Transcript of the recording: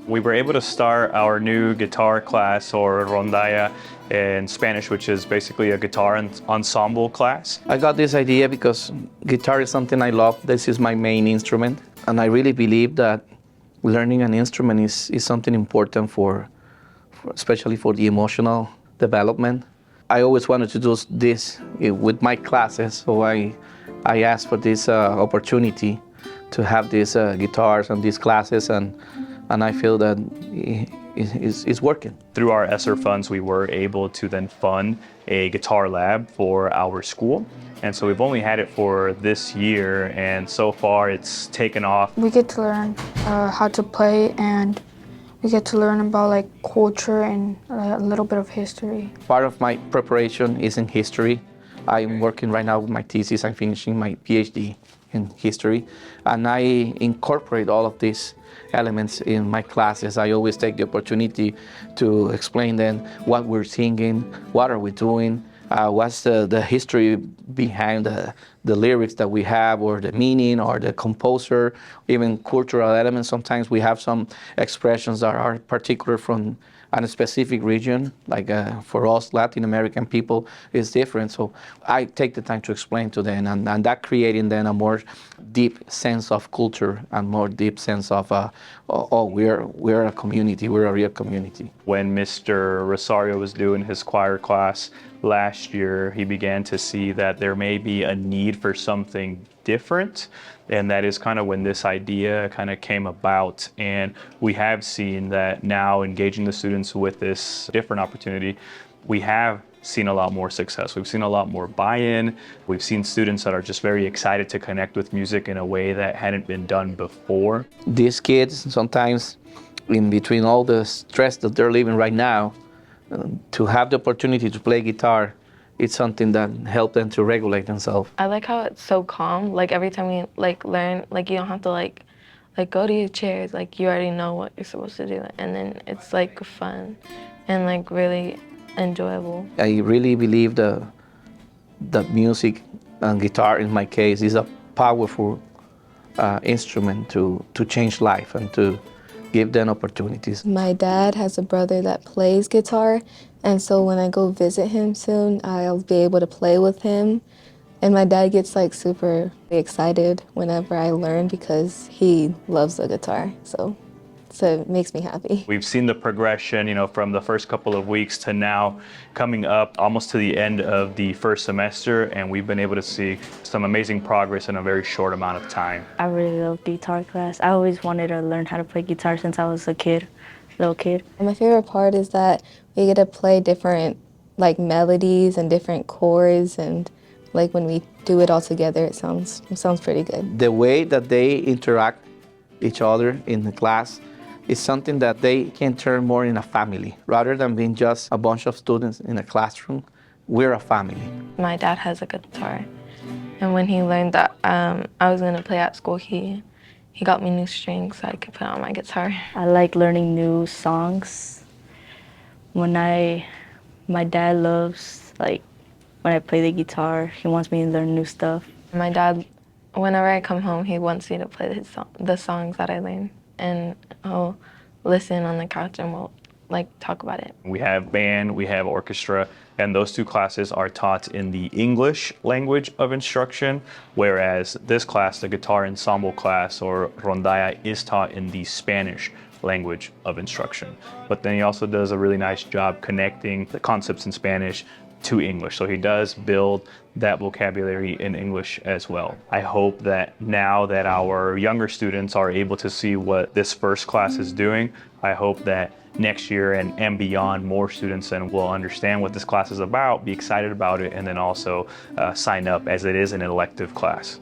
We were able to start our new guitar class, or Rondella in Spanish, which is basically a guitar ensemble class. I got this idea because guitar is something I love. This is my main instrument. And I really believe that learning an instrument is something important especially for the emotional development. I always wanted to do this with my classes, so I asked for this opportunity to have these guitars and these classes, and I feel that it's working. Through our ESSER funds, we were able to then fund a guitar lab for our school. And so we've only had it for this year, and so far it's taken off. We get to learn how to play, and we get to learn about like culture and a little bit of history. Part of my preparation is in history. I'm working right now with my thesis. I'm finishing my PhD in history, and I incorporate all of these elements in my classes. I always take the opportunity to explain them what we're singing, what are we doing, what's the history behind the lyrics that we have, or the meaning, or the composer, even cultural elements. Sometimes we have some expressions that are particular from a specific region, like for us Latin American people, is different. So I take the time to explain to them, and that creating then a more deep sense of culture and more deep sense of, we're a community, we're a real community. When Mr. Rosario was doing his choir class last year, he began to see that there may be a need for something different. And that is kind of when this idea kind of came about. And we have seen that now, engaging the students with this different opportunity, we have seen a lot more success. We've seen a lot more buy-in. We've seen students that are just very excited to connect with music in a way that hadn't been done before. These kids, sometimes in between all the stress that they're living right now, to have the opportunity to play guitar, it's something that helps them to regulate themselves. I like how it's so calm. Like every time you learn, you don't have to like go to your chairs. Like you already know what you're supposed to do, and then it's like fun and like really enjoyable. I really believe that music and guitar, in my case, is a powerful instrument to change life and to give them opportunities. My dad has a brother that plays guitar, and so when I go visit him soon, I'll be able to play with him. And my dad gets like super excited whenever I learn because he loves the guitar. So it makes me happy. We've seen the progression, from the first couple of weeks to now coming up almost to the end of the first semester, and we've been able to see some amazing progress in a very short amount of time. I really love guitar class. I always wanted to learn how to play guitar since I was a little kid. And my favorite part is that we get to play different like melodies and different chords, and like when we do it all together, it sounds pretty good. The way that they interact each other in the class is something that they can turn more in a family. Rather than being just a bunch of students in a classroom, we're a family. My dad has a guitar, and when he learned that I was gonna play at school, he got me new strings so I could put on my guitar. I like learning new songs. My dad loves, when I play the guitar, he wants me to learn new stuff. My dad, whenever I come home, he wants me to play the songs that I learn, and he'll listen on the couch and we'll talk about it. We have band, we have orchestra, and those two classes are taught in the English language of instruction, whereas this class, the guitar ensemble class, or rondalla, is taught in the Spanish language of instruction. But then he also does a really nice job connecting the concepts in Spanish to English. So he does build that vocabulary in English as well. I hope that now that our younger students are able to see what this first class is doing, I hope that next year and beyond, more students then will understand what this class is about, be excited about it, and then also sign up, as it is an elective class.